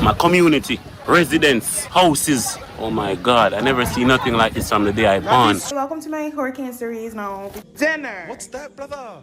My community, residents, houses. Oh my God, I never see nothing like this from the day I born. Welcome to my hurricane series. No dinner. What's that, brother?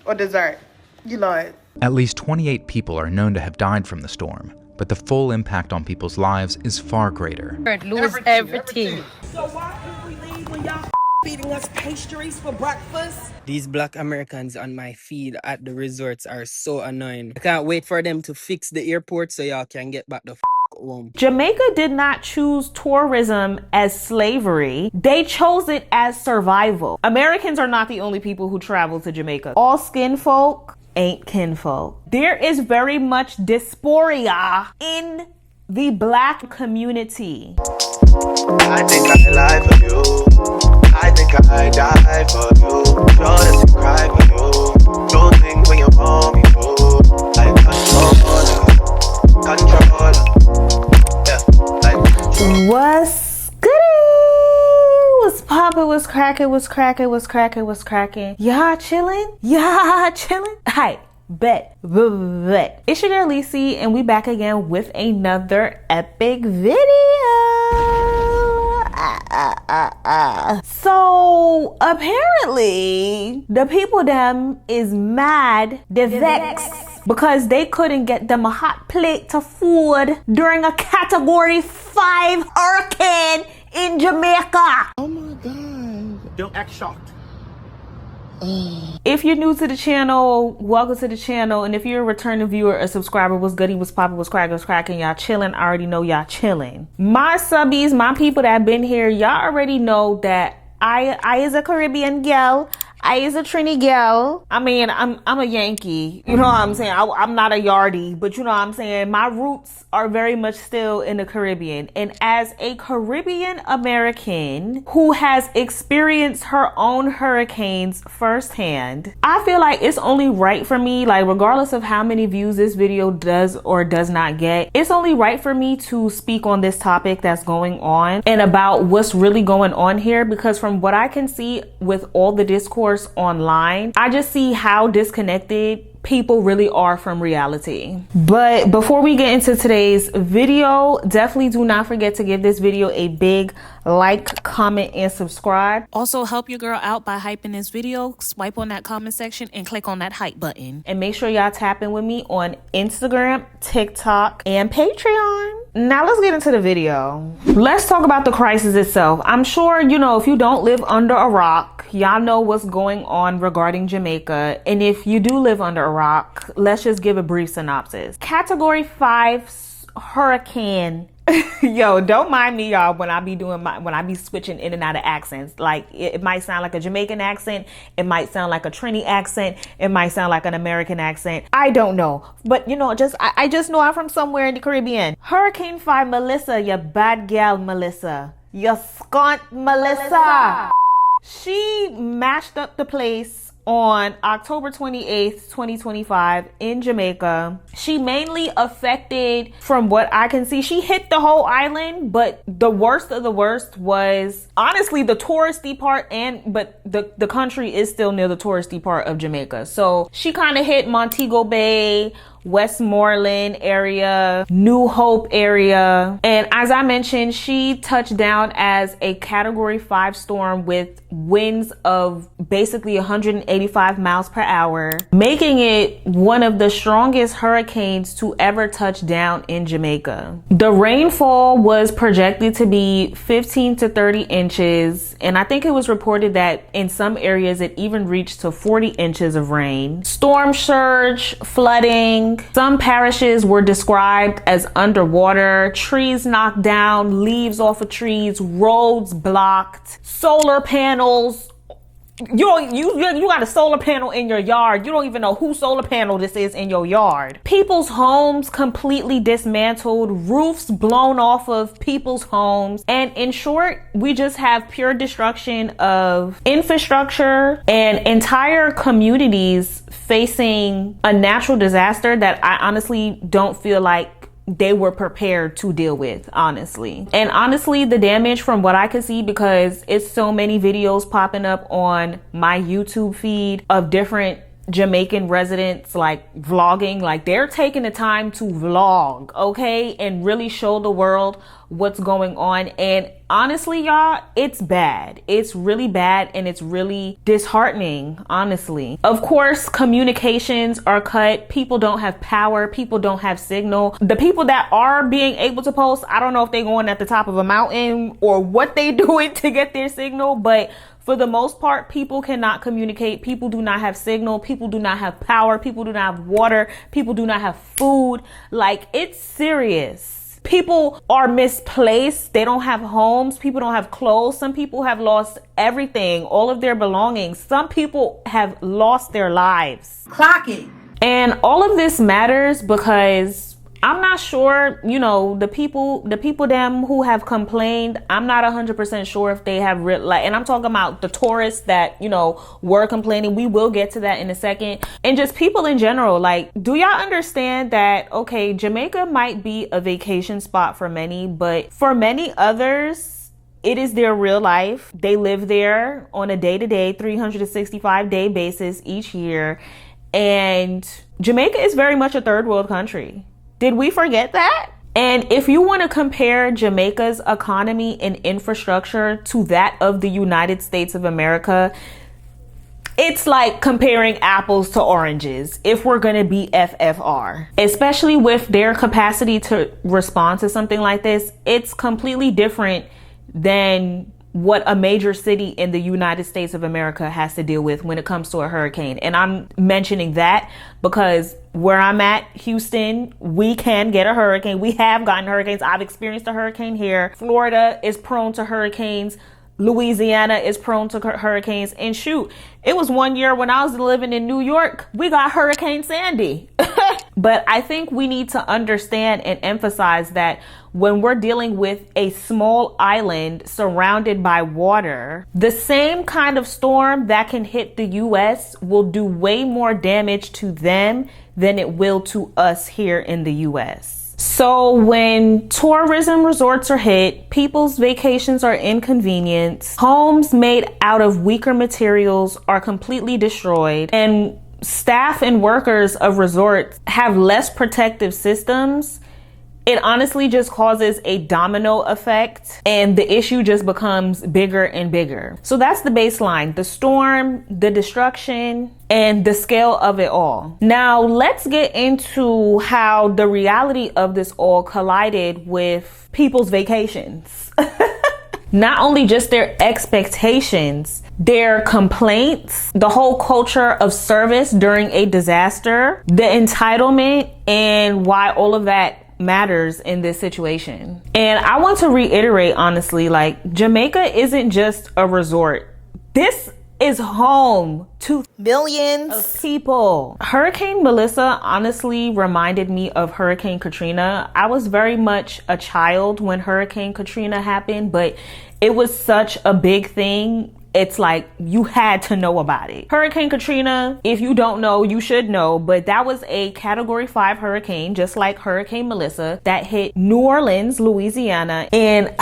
Or dessert. You know it. At least 28 people are known to have died from the storm, but the full impact on people's lives is far greater. Lose everything. So why can't we leave when y'all feeding us pastries for breakfast? These black Americans on my feed at the resorts are so annoying. I can't wait for them to fix the airport so y'all can get back the home. Jamaica did not choose tourism as slavery. They chose it as survival. Americans are not the only people who travel to Jamaica. All skin folk ain't kinfolk. There is very much dysphoria in the black community. I think I lie for you. I think I die for you. Sure that you cry for you. Do things when you want me to. Like control. Yeah, like. What's goody? What's poppin'? What's crackin'? What's crackin'? What's crackin'? What's crackin'? Y'all chillin'? Y'all chillin'? Hi. Bet. It's your girl Lisi, and we back again with another epic video. So apparently the people them is mad, they vexed because they couldn't get them a hot plate of food during a category 5 hurricane in Jamaica. Oh my God. Don't act shocked. If you're new to the channel, welcome to the channel. And if you're a returning viewer, a subscriber, what's goody, what's poppin', what's crackin', y'all chillin'. I already know y'all chillin'. My subbies, my people that have been here, y'all already know that I is a Caribbean gal. I is a Trini gal. I mean, I'm a Yankee. You know what I'm saying? I'm not a Yardie, but you know what I'm saying? My roots are very much still in the Caribbean. And as a Caribbean American who has experienced her own hurricanes firsthand, I feel like it's only right for me, like regardless of how many views this video does or does not get, it's only right for me to speak on this topic that's going on and about what's really going on here, because from what I can see with all the discourse online, I just see how disconnected people really are from reality. But before we get into today's video, definitely do not forget to give this video a big like, comment, and subscribe. Also help your girl out by hyping this video. Swipe on that comment section and click on that hype button. And make sure y'all tap in with me on Instagram, TikTok, and Patreon. Now let's get into the video. Let's talk about the crisis itself. I'm sure, you know, if you don't live under a rock, y'all know what's going on regarding Jamaica. And if you do live under a rock, let's just give a brief synopsis. Category 5 hurricane. Yo, don't mind me, y'all, when I be switching in and out of accents. Like it might sound like a Jamaican accent, it might sound like a Trini accent, it might sound like an American accent. I don't know, but you know, I just know I'm from somewhere in the Caribbean. Hurricane 5 Melissa, you bad gal Melissa, you scunt Melissa. She mashed up the place on October 28th, 2025 in Jamaica. She mainly affected, from what I can see, she hit the whole island, but the worst of the worst was honestly the touristy part, but the country is still near the touristy part of Jamaica. So she kind of hit Montego Bay, Westmoreland area, New Hope area. And as I mentioned, she touched down as a category 5 storm with winds of basically 185 miles per hour, making it one of the strongest hurricanes to ever touch down in Jamaica. The rainfall was projected to be 15 to 30 inches. And I think it was reported that in some areas it even reached to 40 inches of rain. Storm surge, flooding. Some parishes were described as underwater, trees knocked down, leaves off of trees, roads blocked, solar panels. You got a solar panel in your yard. You don't even know whose solar panel this is in your yard. People's homes completely dismantled, roofs blown off of people's homes. And in short, we just have pure destruction of infrastructure and entire communities facing a natural disaster that I honestly don't feel like they were prepared to deal with, honestly. And honestly, the damage from what I could see, because it's so many videos popping up on my YouTube feed of different Jamaican residents like vlogging, like they're taking the time to vlog, okay, and really show the world what's going on. And honestly, y'all, it's bad. It's really bad, and it's really disheartening, honestly. Of course, communications are cut. People don't have power. People don't have signal. The people that are being able to post, I don't know if they're going at the top of a mountain or what they doing to get their signal, but for the most part, people cannot communicate. People do not have signal. People do not have power. People do not have water. People do not have food. Like, it's serious. People are misplaced. They don't have homes. People don't have clothes. Some people have lost everything, all of their belongings. Some people have lost their lives. Clock it. And all of this matters because I'm not sure, you know, the people them who have complained, I'm not 100% sure if they have and I'm talking about the tourists that, you know, were complaining. We will get to that in a second. And just people in general, like, do y'all understand that, okay, Jamaica might be a vacation spot for many, but for many others, it is their real life. They live there on a day-to-day, 365-day basis each year. And Jamaica is very much a third world country. Did we forget that? And if you want to compare Jamaica's economy and infrastructure to that of the United States of America, it's like comparing apples to oranges, if we're going to be FFR. Especially with their capacity to respond to something like this, it's completely different than what a major city in the United States of America has to deal with when it comes to a hurricane. And I'm mentioning that because where I'm at, Houston, we can get a hurricane. We have gotten hurricanes. I've experienced a hurricane here. Florida is prone to hurricanes. Louisiana is prone to hurricanes. And shoot, it was one year when I was living in New York, we got Hurricane Sandy. But I think we need to understand and emphasize that when we're dealing with a small island surrounded by water, the same kind of storm that can hit the US will do way more damage to them than it will to us here in the US. So when tourism resorts are hit, people's vacations are inconvenienced, homes made out of weaker materials are completely destroyed, and staff and workers of resorts have less protective systems, it honestly just causes a domino effect and the issue just becomes bigger and bigger. So that's the baseline, the storm, the destruction, and the scale of it all. Now let's get into how the reality of this all collided with people's vacations. Not only just their expectations, their complaints, the whole culture of service during a disaster, the entitlement, and why all of that matters in this situation. And I want to reiterate, honestly, like, Jamaica isn't just a resort. This is home to millions of people. Hurricane Melissa honestly reminded me of Hurricane Katrina. I was very much a child when Hurricane Katrina happened, but it was such a big thing. It's like you had to know about it. Hurricane Katrina, if you don't know, you should know, but that was a Category 5 hurricane, just like Hurricane Melissa, that hit New Orleans, Louisiana, and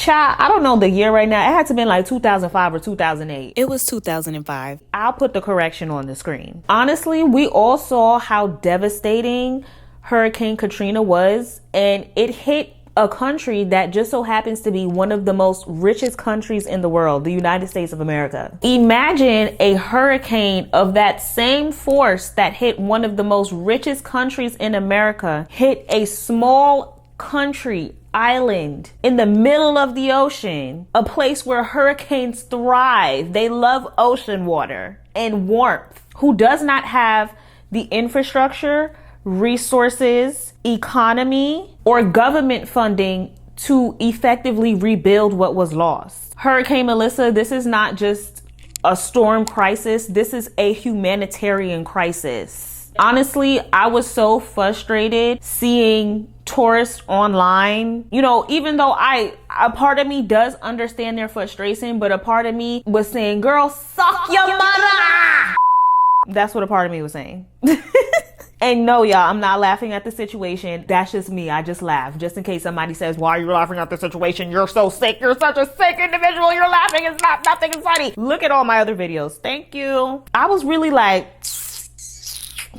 I don't know the year right now. It had to have been like 2005 or 2008. It was 2005. I'll put the correction on the screen. Honestly, we all saw how devastating Hurricane Katrina was, and it hit a country that just so happens to be one of the most richest countries in the world, the United States of America. Imagine a hurricane of that same force that hit one of the most richest countries in America, hit a small country, island in the middle of the ocean, a place where hurricanes thrive. They love ocean water and warmth. Who does not have the infrastructure, resources, economy, or government funding to effectively rebuild what was lost. Hurricane Melissa, this is not just a storm crisis. This is a humanitarian crisis. Honestly, I was so frustrated seeing tourists online. You know, even though a part of me does understand their frustration, but a part of me was saying, girl, suck your mother. That's what a part of me was saying. And no, y'all, I'm not laughing at the situation. That's just me. I just laugh. Just in case somebody says, why are you laughing at the situation? You're so sick. You're such a sick individual. You're laughing. It's not nothing funny. Look at all my other videos. Thank you. I was really like,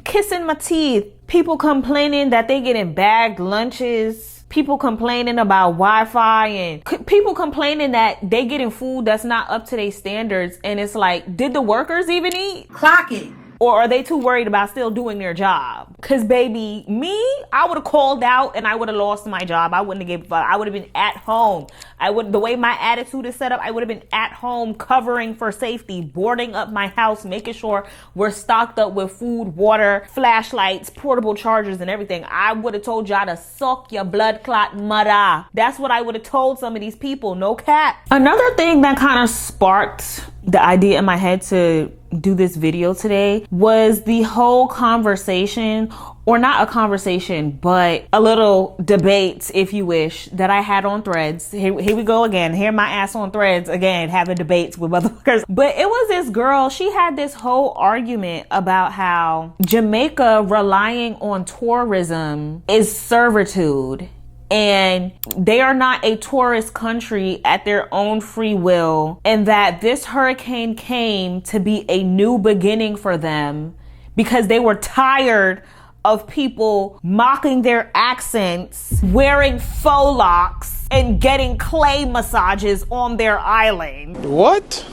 kissing my teeth. People complaining that they getting bagged lunches. People complaining about Wi-Fi and people complaining that they getting food that's not up to their standards. And it's like, did the workers even eat? Clock it. Or are they too worried about still doing their job? Cause baby, me, I would have called out and I would have lost my job. I wouldn't have given a fuck. I would have been at home. The way my attitude is set up, I would have been at home covering for safety, boarding up my house, making sure we're stocked up with food, water, flashlights, portable chargers and everything. I would have told y'all to suck your blood clot mother. That's what I would have told some of these people, no cap. Another thing that kind of sparked the idea in my head to do this video today was the whole conversation, or not a conversation, but a little debate, if you wish, that I had on Threads. Here we go again. Here my ass on Threads again, having debates with motherfuckers. But it was this girl, she had this whole argument about how Jamaica relying on tourism is servitude. And they are not a tourist country at their own free will, and that this hurricane came to be a new beginning for them because they were tired of people mocking their accents, wearing faux locks, and getting clay massages on their island. What?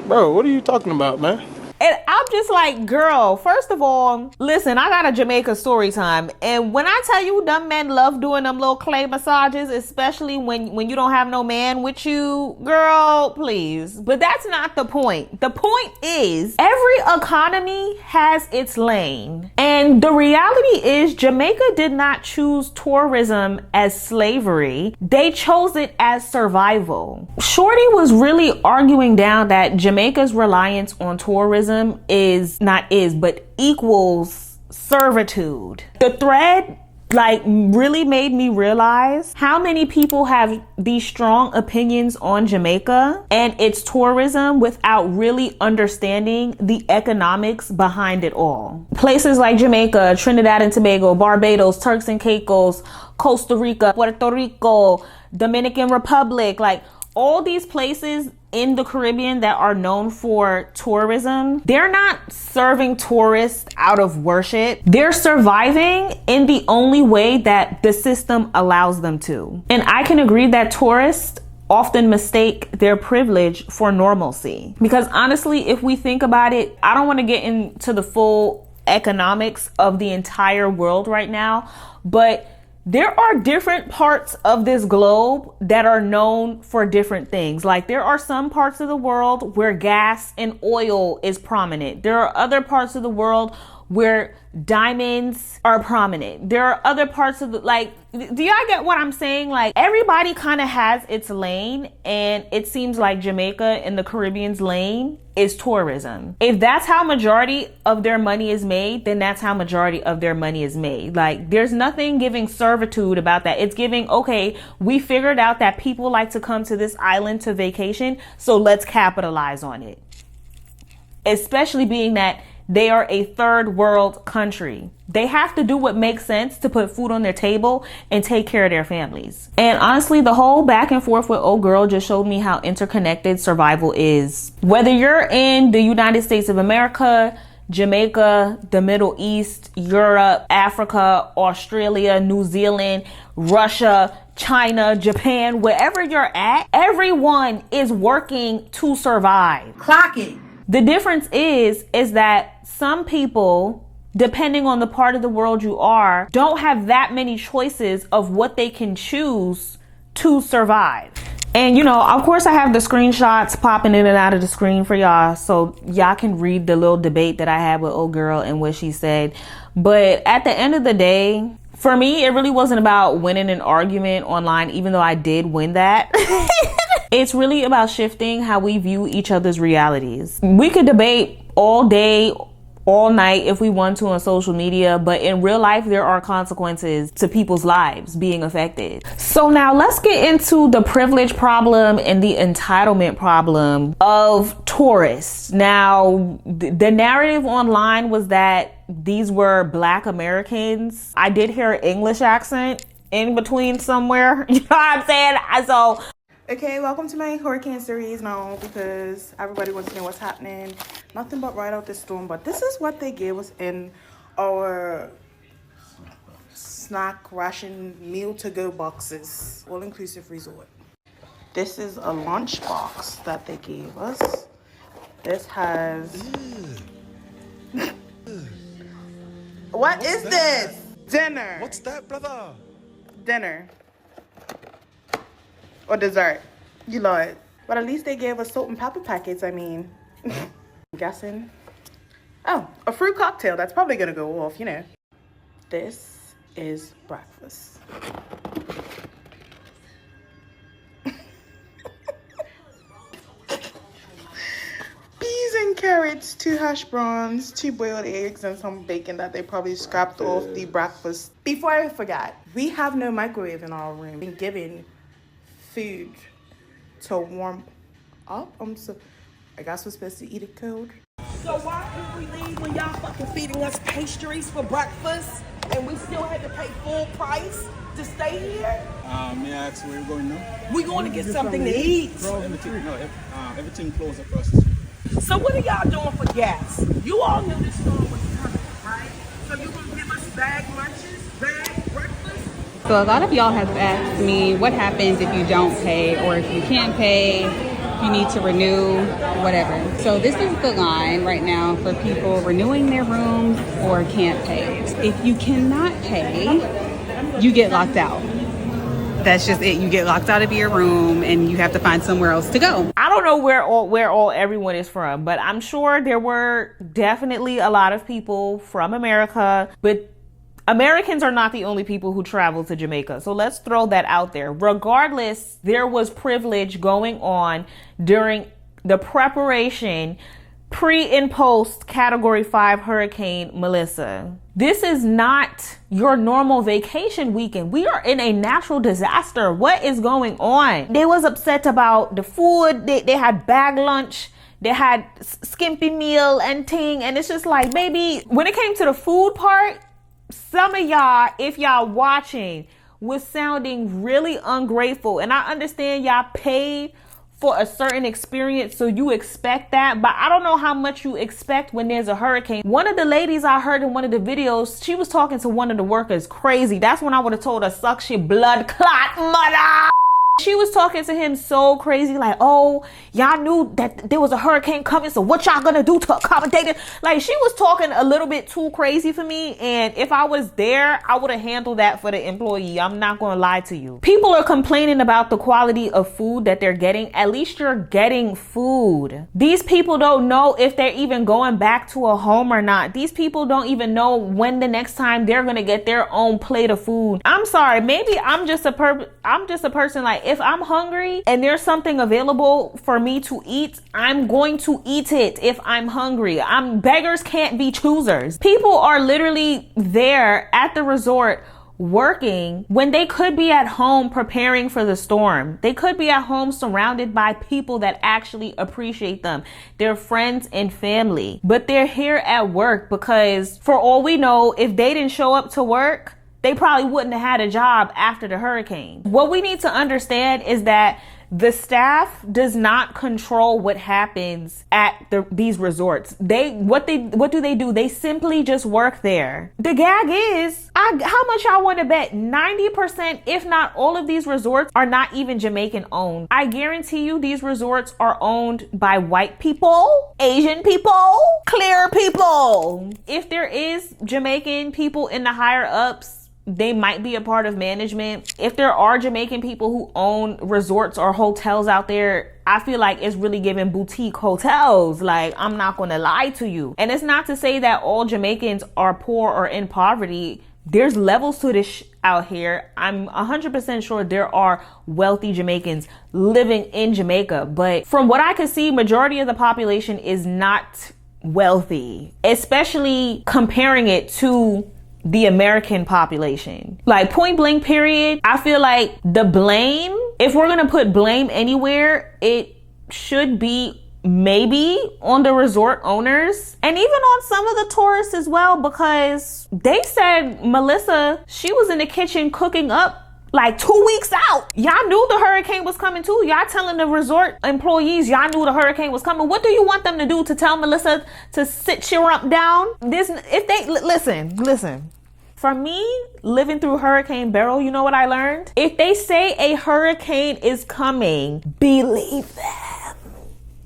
Bro, what are you talking about, man? And I'm just like, girl, first of all, listen, I got a Jamaica story time. And when I tell you them men love doing them little clay massages, especially when you don't have no man with you, girl, please. But that's not the point. The point is every economy has its lane. And the reality is Jamaica did not choose tourism as slavery. They chose it as survival. Shorty was really arguing down that Jamaica's reliance on tourism equals servitude. The thread really made me realize how many people have these strong opinions on Jamaica and its tourism without really understanding the economics behind it all. Places like Jamaica, Trinidad and Tobago, Barbados, Turks and Caicos, Costa Rica, Puerto Rico, Dominican Republic, all these places in the Caribbean that are known for tourism, they're not serving tourists out of worship. They're surviving in the only way that the system allows them to. And I can agree that tourists often mistake their privilege for normalcy. Because honestly, if we think about it, I don't want to get into the full economics of the entire world right now, but there are different parts of this globe that are known for different things. There are some parts of the world where gas and oil is prominent. There are other parts of the world where diamonds are prominent. There are other parts of do y'all get what I'm saying? Everybody kind of has its lane, and it seems like Jamaica and the Caribbean's lane is tourism. If that's how majority of their money is made, then that's how majority of their money is made. There's nothing giving servitude about that. It's giving, okay, we figured out that people like to come to this island to vacation, so let's capitalize on it. Especially being that they are a third world country. They have to do what makes sense to put food on their table and take care of their families. And honestly, the whole back and forth with old girl just showed me how interconnected survival is. Whether you're in the United States of America, Jamaica, the Middle East, Europe, Africa, Australia, New Zealand, Russia, China, Japan, wherever you're at, everyone is working to survive. Clock it. The difference is that some people, depending on the part of the world you are, don't have that many choices of what they can choose to survive. And of course I have the screenshots popping in and out of the screen for y'all, so y'all can read the little debate that I had with old girl and what she said. But at the end of the day, for me, it really wasn't about winning an argument online, even though I did win that. It's really about shifting how we view each other's realities. We could debate all day, all night if we want to on social media, but in real life, there are consequences to people's lives being affected. So now let's get into the privilege problem and the entitlement problem of tourists. Now, the narrative online was that these were Black Americans. I did hear an English accent in between somewhere. You know what I'm saying? So Okay, welcome to my hurricane series now because everybody wants to know what's happening. Nothing but right out the storm, but this is what they gave us in our snack ration meal to go boxes, all-inclusive resort. This is a lunch box that they gave us. This has what is this? Dinner. What's that, brother? Dinner or dessert, you know it. But at least they gave us salt and pepper packets. I mean, I'm guessing. Oh, a fruit cocktail. That's probably gonna go off, you know. This is breakfast. Peas and carrots, 2 hash browns, 2 boiled eggs, and some bacon that they probably scrapped off the breakfast. Before I forgot, we have no microwave in our room. Been given food to warm up. I guess we're supposed to eat it cold. So why did we leave when y'all fucking feeding us pastries for breakfast and we still had to pay full price to stay here? May I ask where you're going now? We going to get something to eat. Everything closed across the street. So what are y'all doing for gas? You all knew this storm was coming, right? So you gonna give us bag lunches, bag breakfast? So a lot of y'all have asked me what happens if you don't pay or if you can't pay, you need to renew, whatever. So this is the line right now for people renewing their rooms or can't pay. If you cannot pay, you get locked out. That's just it. You get locked out of your room and you have to find somewhere else to go. I don't know where all everyone is from, but I'm sure there were definitely a lot of people from America, but Americans are not the only people who travel to Jamaica. So let's throw that out there. Regardless, there was privilege going on during the preparation pre and post Category 5 Hurricane Melissa. This is not your normal vacation weekend. We are in a natural disaster. What is going on? They was upset about the food. They had bag lunch. They had skimpy meal and ting. And it's just like, baby, when it came to the food part, some of y'all, if y'all watching, was sounding really ungrateful. And I understand y'all paid for a certain experience, so you expect that, but I don't know how much you expect when there's a hurricane. One of the ladies I heard in one of the videos, she was talking to one of the workers crazy. That's when I would have told her, suck your blood clot mother. She was talking to him so crazy, like, oh, y'all knew that there was a hurricane coming, so what y'all gonna do to accommodate it? Like, she was talking a little bit too crazy for me, and if I was there, I would have handled that for the employee. I'm not gonna lie to you. People are complaining about the quality of food that they're getting. At least you're getting food. These people don't know if they're even going back to a home or not. These people don't even know when the next time they're gonna get their own plate of food. I'm sorry, maybe I'm just a person like, if I'm hungry and there's something available for me to eat, I'm going to eat it if I'm hungry. Beggars can't be choosers. People are literally there at the resort working when they could be at home preparing for the storm. They could be at home surrounded by people that actually appreciate them, their friends and family. But they're here at work because for all we know, if they didn't show up to work, they probably wouldn't have had a job after the hurricane. What we need to understand is that the staff does not control what happens at these resorts. What do they do? They simply just work there. The gag is, how much y'all want to bet? 90%, if not all of these resorts are not even Jamaican owned. I guarantee you these resorts are owned by white people, Asian people, clear people. If there is Jamaican people in the higher ups, they might be a part of management. If there are Jamaican people who own resorts or hotels out there, I feel like it's really giving boutique hotels. Like, I'm not gonna lie to you. And it's not to say that all Jamaicans are poor or in poverty. There's levels to this out here. I'm 100% sure there are wealthy Jamaicans living in Jamaica. But from what I can see, majority of the population is not wealthy, especially comparing it to the American population. Like, point blank period, I feel like the blame, if we're gonna put blame anywhere, it should be maybe on the resort owners and even on some of the tourists as well, because they said Melissa, she was in the kitchen cooking up Like 2 weeks out. Y'all knew the hurricane was coming too. Y'all telling the resort employees y'all knew the hurricane was coming. What do you want them to do? To tell Melissa to sit your rump down? Listen. For me, living through Hurricane Beryl, you know what I learned? If they say a hurricane is coming, believe them.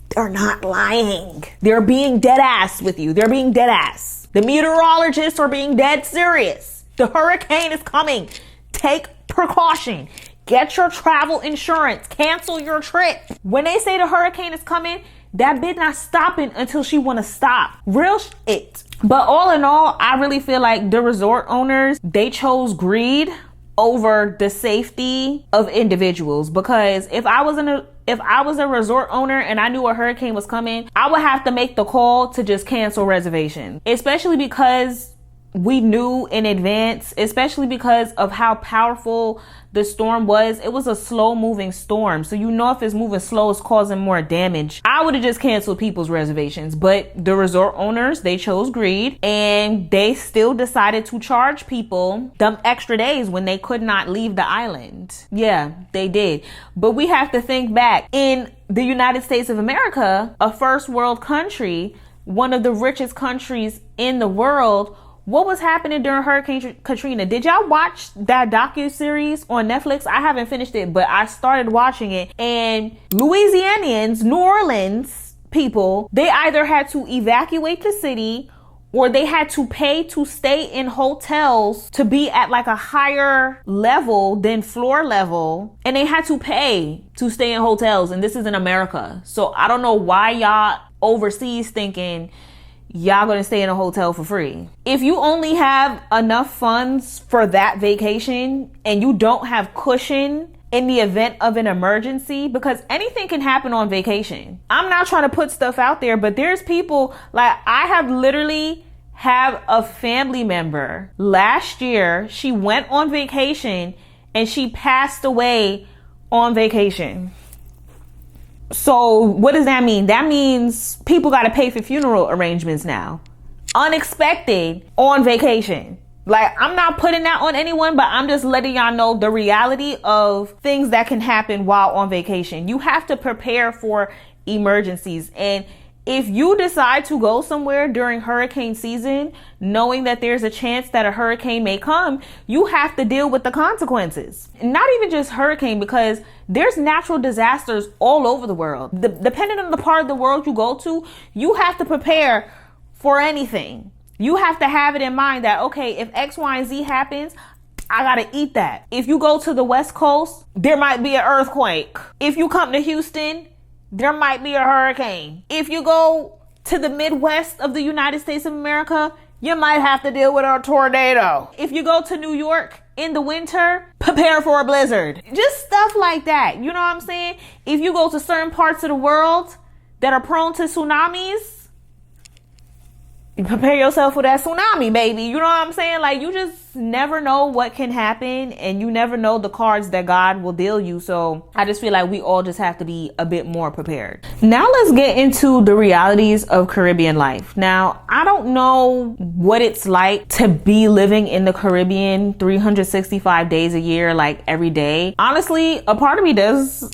They're not lying. They're being dead ass with you. They're being dead ass. The meteorologists are being dead serious. The hurricane is coming. Take precaution. Get your travel insurance. Cancel your trip. When they say the hurricane is coming, that bitch not stopping until she want to stop. Real shit. But all in all, I really feel like the resort owners, they chose greed over the safety of individuals. Because if I was a resort owner and I knew a hurricane was coming, I would have to make the call to just cancel reservations. Especially because we knew in advance, especially because of how powerful the storm was. It was a slow moving storm. So you know if it's moving slow, it's causing more damage. I would have just canceled people's reservations. But the resort owners, they chose greed and they still decided to charge people them extra days when they could not leave the island. Yeah, they did. But we have to think back. In the United States of America, a first world country, one of the richest countries in the world, what was happening during Hurricane Katrina? Did y'all watch that docu-series on Netflix? I haven't finished it, but I started watching it. And Louisianians, New Orleans people, they either had to evacuate the city or they had to pay to stay in hotels to be at like a higher level than floor level. And they had to pay to stay in hotels. And this is in America. So I don't know why y'all overseas thinking y'all gonna stay in a hotel for free. If you only have enough funds for that vacation and you don't have cushion in the event of an emergency, because anything can happen on vacation. I'm not trying to put stuff out there, but there's people, like I have literally have a family member last year, she went on vacation and she passed away on vacation. So what does that mean? That means people got to pay for funeral arrangements now. Unexpected on vacation. Like, I'm not putting that on anyone, but I'm just letting y'all know the reality of things that can happen while on vacation. You have to prepare for emergencies. And if you decide to go somewhere during hurricane season, knowing that there's a chance that a hurricane may come, you have to deal with the consequences. Not even just hurricane, because there's natural disasters all over the world. Depending on the part of the world you go to, you have to prepare for anything. You have to have it in mind that, okay, if X, Y, and Z happens, I gotta eat that. If you go to the West Coast, there might be an earthquake. If you come to Houston, there might be a hurricane. If you go to the Midwest of the United States of America, you might have to deal with a tornado. If you go to New York in the winter, prepare for a blizzard. Just stuff like that. You know what I'm saying? If you go to certain parts of the world that are prone to tsunamis, you prepare yourself for that tsunami, baby. You know what I'm saying? Like, you just never know what can happen, and you never know the cards that God will deal you. So I just feel like we all just have to be a bit more prepared. Now let's get into the realities of Caribbean life. Now, I don't know what it's like to be living in the Caribbean 365 days a year, like every day. Honestly, a part of me does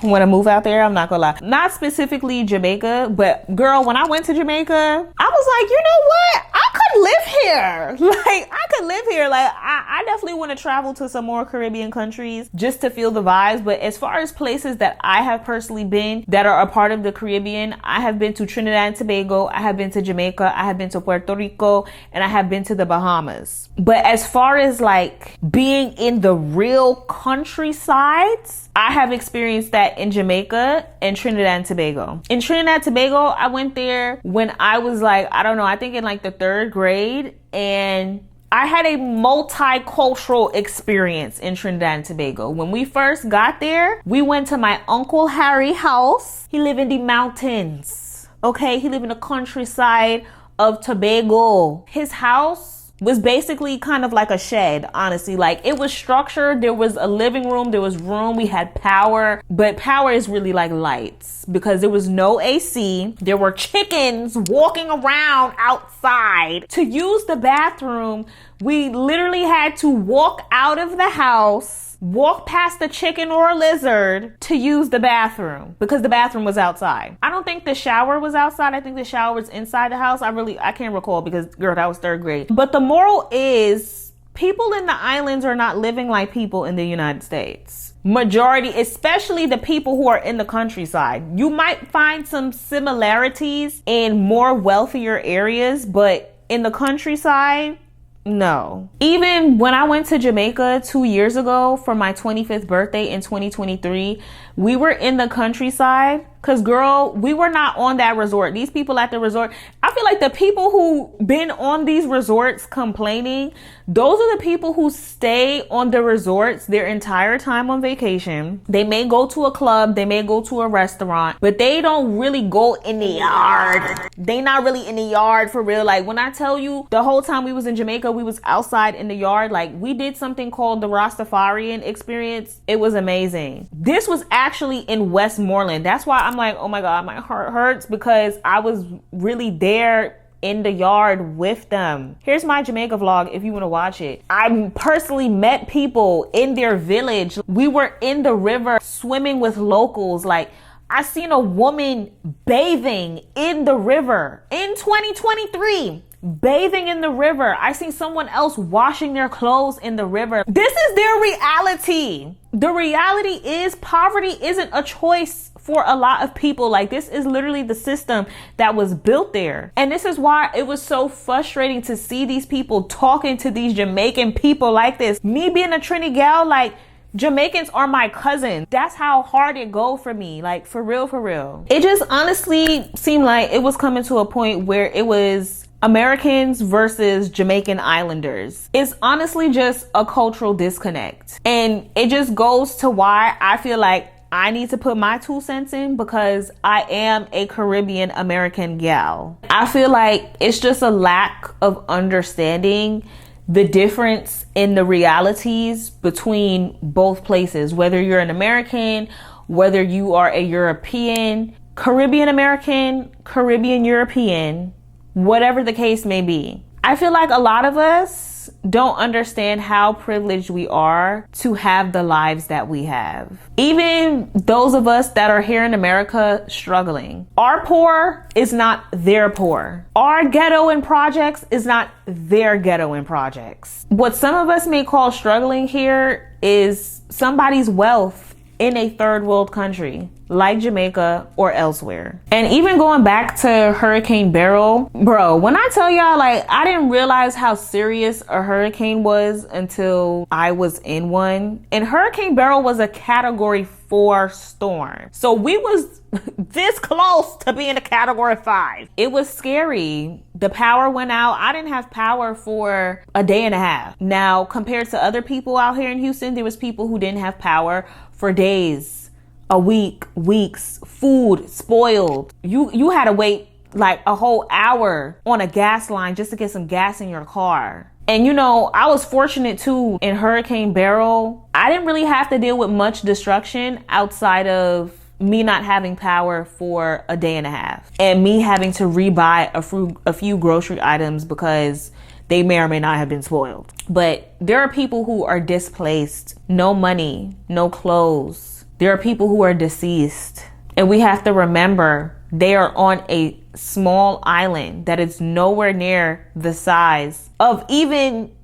want to move out there. I'm not gonna lie. Not specifically Jamaica, but girl, when I went to Jamaica, I was like, you know what? I could live here. Like, I could live here. Like, I definitely want to travel to some more Caribbean countries just to feel the vibes. But as far as places that I have personally been that are a part of the Caribbean, I have been to Trinidad and Tobago, I have been to Jamaica, I have been to Puerto Rico, and I have been to the Bahamas. But as far as like being in the real countrysides, I have experienced that in Jamaica and Trinidad and Tobago. In Trinidad and Tobago, I went there when I was like, I don't know, I think in like the 3rd grade, and I had a multicultural experience in Trinidad and Tobago. When we first got there, we went to my Uncle Harry's house. He lived in the mountains. Okay, he lived in the countryside of Tobago. His house was basically kind of like a shed, honestly. Like, it was structured. There was a living room, there was room, we had power, but power is really like lights because there was no AC. There were chickens walking around outside. To use the bathroom, We literally had to walk out of the house, walk past the chicken or a lizard to use the bathroom because the bathroom was outside. I don't think the shower was outside. I think the shower was inside the house. I can't recall because, girl, that was 3rd grade. But the moral is people in the islands are not living like people in the United States. Majority, especially the people who are in the countryside. You might find some similarities in more wealthier areas, but in the countryside, no. Even when I went to Jamaica 2 years ago for my 25th birthday in 2023, we were in the countryside because, girl, we were not on that resort. These people at the resort, I feel like the people who been on these resorts complaining, those are the people who stay on the resorts their entire time on vacation. They may go to a club, they may go to a restaurant, but they don't really go in the yard. They not really in the yard for real. Like, when I tell you the whole time we was in Jamaica, we was outside in the yard. Like, we did something called the Rastafarian experience. It was amazing. This was actually in Westmoreland. That's why I'm like, oh my God, my heart hurts, because I was really there in the yard with them. Here's my Jamaica vlog if you want to watch it. I personally met people in their village. We were in the river swimming with locals. Like, I seen a woman bathing in the river in 2023. Bathing in the river. I seen someone else washing their clothes in the river. This is their reality. The reality is poverty isn't a choice for a lot of people. Like, this is literally the system that was built there. And this is why it was so frustrating to see these people talking to these Jamaican people like this. Me being a Trini gal, like, Jamaicans are my cousins. That's how hard it go for me. Like, for real, for real. It just honestly seemed like it was coming to a point where it was Americans versus Jamaican Islanders. It's honestly just a cultural disconnect. And it just goes to why I feel like I need to put my 2 cents in, because I am a Caribbean American gal. I feel like it's just a lack of understanding the difference in the realities between both places, whether you're an American, whether you are a European, Caribbean American, Caribbean European, whatever the case may be. I feel like a lot of us don't understand how privileged we are to have the lives that we have. Even those of us that are here in America struggling. Our poor is not their poor. Our ghetto in projects is not their ghetto in projects. What some of us may call struggling here is somebody's wealth in a 3rd world country like Jamaica or elsewhere. And even going back to Hurricane Beryl, bro, when I tell y'all, like, I didn't realize how serious a hurricane was until I was in one. And Hurricane Beryl was a Category 4 storm. So we was this close to being a Category 5. It was scary. The power went out. I didn't have power for a day and a half. Now, compared to other people out here in Houston, there was people who didn't have power for days, a week, weeks, food spoiled. You had to wait like a whole hour on a gas line just to get some gas in your car. And you know, I was fortunate too in Hurricane Beryl. I didn't really have to deal with much destruction outside of me not having power for a day and a half and me having to rebuy a few grocery items because they may or may not have been spoiled. But there are people who are displaced, no money, no clothes. There are people who are deceased. And we have to remember they are on a small island that is nowhere near the size of I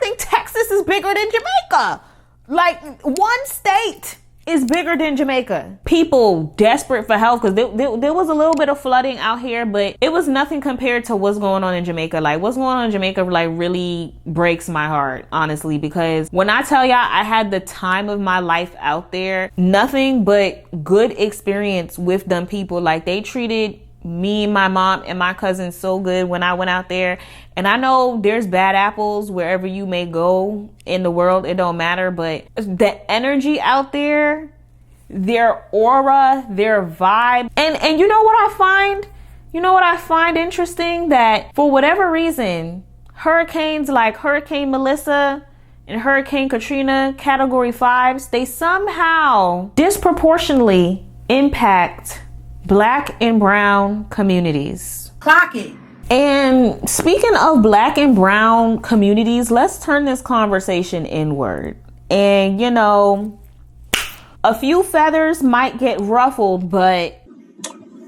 think Texas is bigger than Jamaica. Like, one state is bigger than Jamaica. People desperate for help because there was a little bit of flooding out here, but it was nothing compared to what's going on in Jamaica. Like, what's going on in Jamaica like really breaks my heart, honestly, because when I tell y'all I had the time of my life out there, nothing but good experience with them people. Like, they treated me, my mom, and my cousins so good when I went out there. And I know there's bad apples wherever you may go in the world, it don't matter, but the energy out there, their aura, their vibe, and you know what I find? You know what I find interesting? That for whatever reason, hurricanes like Hurricane Melissa and Hurricane Katrina, Category 5s, they somehow disproportionately impact Black and brown communities. Clock it. And speaking of black and brown communities, let's turn this conversation inward. And you know, a few feathers might get ruffled, but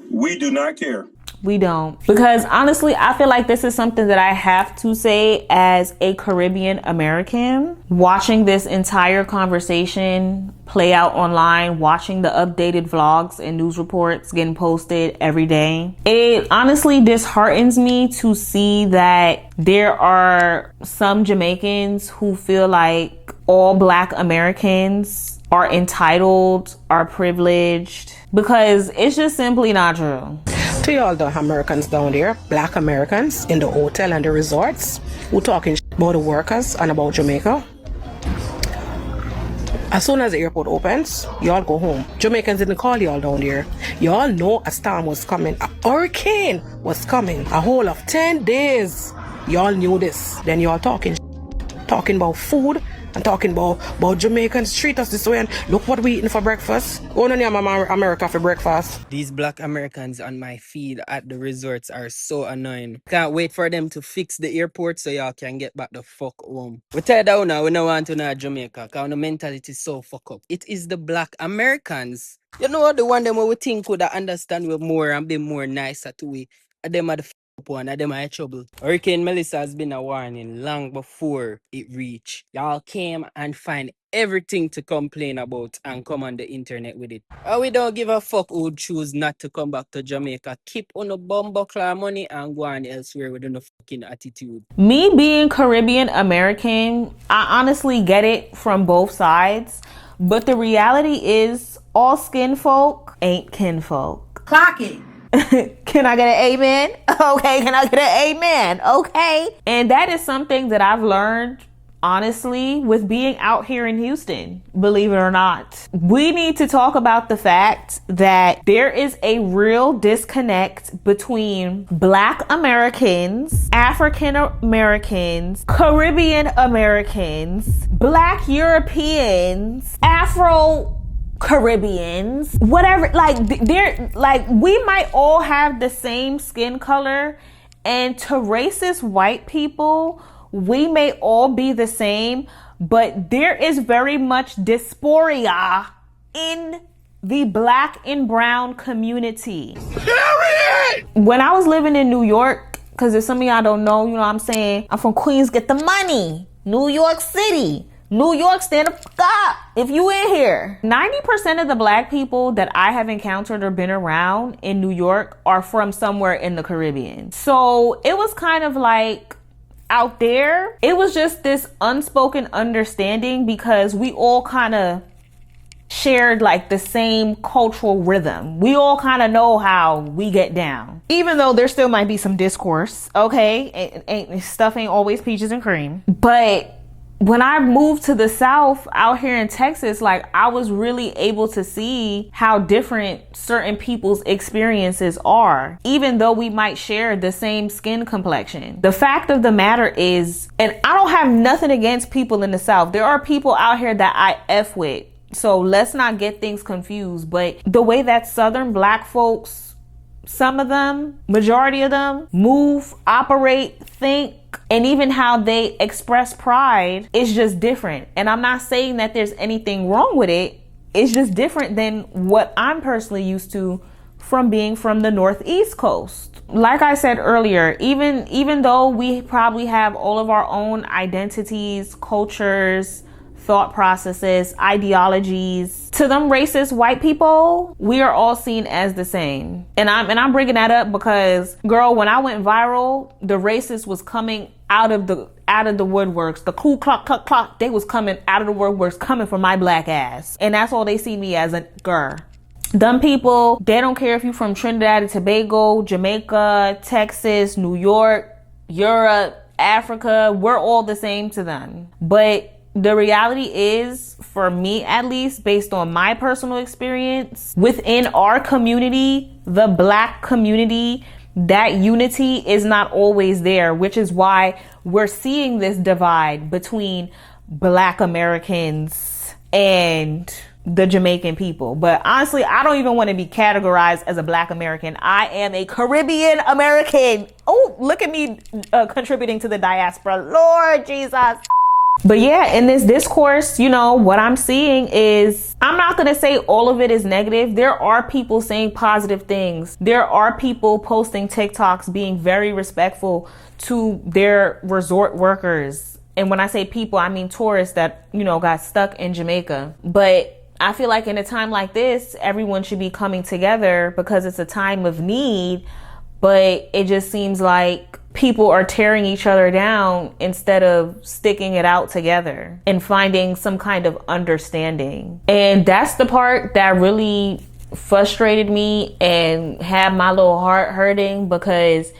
we do not care. We don't. Because honestly, I feel like this is something that I have to say as a Caribbean American. Watching this entire conversation play out online, watching the updated vlogs and news reports getting posted every day, it honestly disheartens me to see that there are some Jamaicans who feel like all Black Americans are entitled, are privileged, because it's just simply not true. To all the Americans down there, Black Americans in the hotel and the resorts, who talking about the workers and about Jamaica. As soon as the airport opens, y'all go home. Jamaicans didn't call y'all down there. Y'all know a storm was coming. A hurricane was coming. A whole of 10 days. Y'all knew this. Then y'all talking about food and talking about Jamaicans treat us this way and look what we eating for breakfast. Go on America for breakfast. These Black Americans on my feed at the resorts are so annoying. Can't wait for them to fix the airport so y'all can get back the fuck home. We tell down now, we don't want to know Jamaica because the mentality is so fuck up. It is the Black Americans. You know the one them we think could understand we more and be more nicer to we. And them are the one of them are in trouble. Hurricane Melissa has been a warning long before it reached. Y'all came and find everything to complain about and come on the internet with it. And we don't give a fuck who choose not to come back to Jamaica. Keep on the bumbuckler money and go on elsewhere with no fucking attitude. Me being Caribbean American, I honestly get it from both sides. But the reality is all skin folk ain't kinfolk. Clock it. Can I get an amen? Okay, can I get an amen? Okay. And that is something that I've learned, honestly, with being out here in Houston, believe it or not. We need to talk about the fact that there is a real disconnect between Black Americans, African Americans, Caribbean Americans, Black Europeans, Afro Caribbeans, whatever, like we might all have the same skin color, and to racist white people, we may all be the same, but there is very much dysphoria in the Black and brown community. Period! When I was living in New York, because if some of y'all don't know, you know what I'm saying, I'm from Queens, get the money, New York City. New York, stand up if you in here. 90% of the Black people that I have encountered or been around in New York are from somewhere in the Caribbean. So it was kind of like out there, it was just this unspoken understanding because we all kind of shared like the same cultural rhythm. We all kind of know how we get down. Even though there still might be some discourse, okay? Stuff ain't always peaches and cream. But when I moved to the South out here in Texas, like I was really able to see how different certain people's experiences are, even though we might share the same skin complexion. The fact of the matter is, and I don't have nothing against people in the South. There are people out here that I F with. So let's not get things confused. But the way that Southern Black folks, some of them, majority of them, move, operate, think, and even how they express pride is just different. And I'm not saying that there's anything wrong with it. It's just different than what I'm personally used to from being from the Northeast coast. Like I said earlier, even though we probably have all of our own identities, cultures, thought processes, ideologies, to them racist white people, we are all seen as the same. And I'm bringing that up because, girl, when I went viral, the racist was coming out of the woodworks. The Ku Klux Klan, they was coming out of the woodworks, coming for my Black ass. And that's all they see me as, a girl. Dumb people, they don't care if you're from Trinidad and Tobago, Jamaica, Texas, New York, Europe, Africa, we're all the same to them. But the reality is, for me at least, based on my personal experience, within our community, the Black community, that unity is not always there, which is why we're seeing this divide between Black Americans and the Jamaican people. But honestly, I don't even want to be categorized as a Black American. I am a Caribbean American. Oh, look at me contributing to the diaspora. Lord Jesus. But yeah, in this discourse, you know, what I'm seeing is, I'm not going to say all of it is negative. There are people saying positive things. There are people posting TikToks being very respectful to their resort workers. And when I say people, I mean tourists that, you know, got stuck in Jamaica. But I feel like in a time like this, everyone should be coming together because it's a time of need. But it just seems like people are tearing each other down instead of sticking it out together and finding some kind of understanding. And that's the part that really frustrated me and had my little heart hurting, because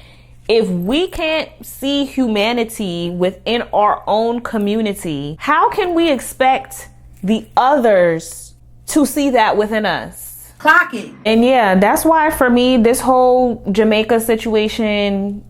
if we can't see humanity within our own community, how can we expect the others to see that within us? Clock it. And yeah, that's why for me, this whole Jamaica situation,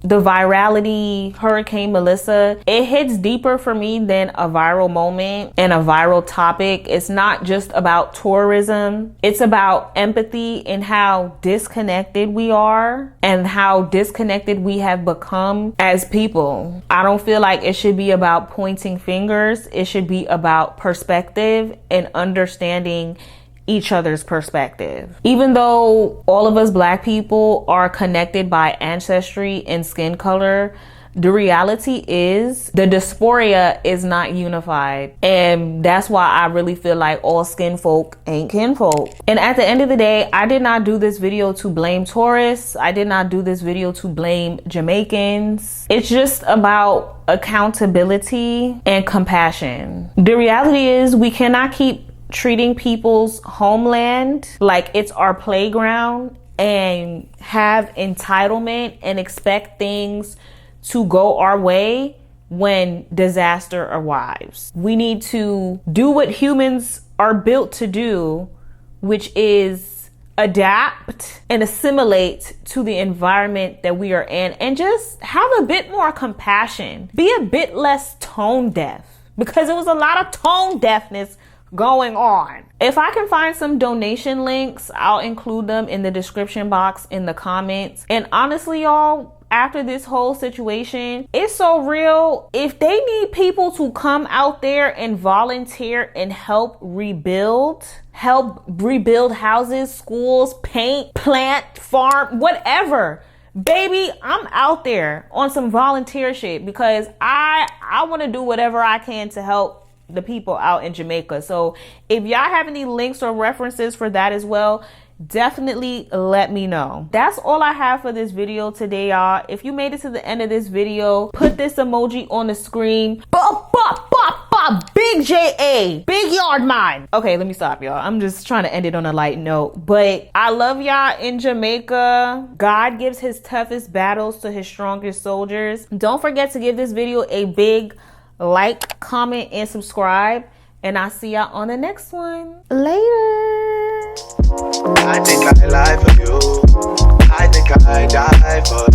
the virality, Hurricane Melissa, it hits deeper for me than a viral moment and a viral topic. It's not just about tourism. It's about empathy and how disconnected we are and how disconnected we have become as people. I don't feel like it should be about pointing fingers. It should be about perspective and understanding each other's perspective. Even though all of us Black people are connected by ancestry and skin color, the reality is the diaspora is not unified. And that's why I really feel like all skin folk ain't kinfolk. And at the end of the day, I did not do this video to blame tourists. I did not do this video to blame Jamaicans. It's just about accountability and compassion. The reality is we cannot keep treating people's homeland like it's our playground and have entitlement and expect things to go our way when disaster arrives. We need to do what humans are built to do, which is adapt and assimilate to the environment that we are in, and just have a bit more compassion. Be a bit less tone deaf, because there was a lot of tone deafness going on. If I can find some donation links, I'll include them in the description box in the comments. And honestly, y'all, after this whole situation, it's so real. If they need people to come out there and volunteer and help rebuild houses, schools, paint, plant, farm, whatever, baby, I'm out there on some volunteer shit, because I want to do whatever I can to help the people out in Jamaica. So if y'all have any links or references for that as well, definitely let me know. That's all I have for this video today, y'all. If you made it to the end of this video, put this emoji on the screen. Big J-A, big yard mine. Okay, let me stop, y'all. I'm just trying to end it on a light note, but I love y'all in Jamaica. God gives his toughest battles to his strongest soldiers. Don't forget to give this video a big like, comment, and subscribe. And I'll see y'all on the next one. Later. I think I lie for you. I think I die for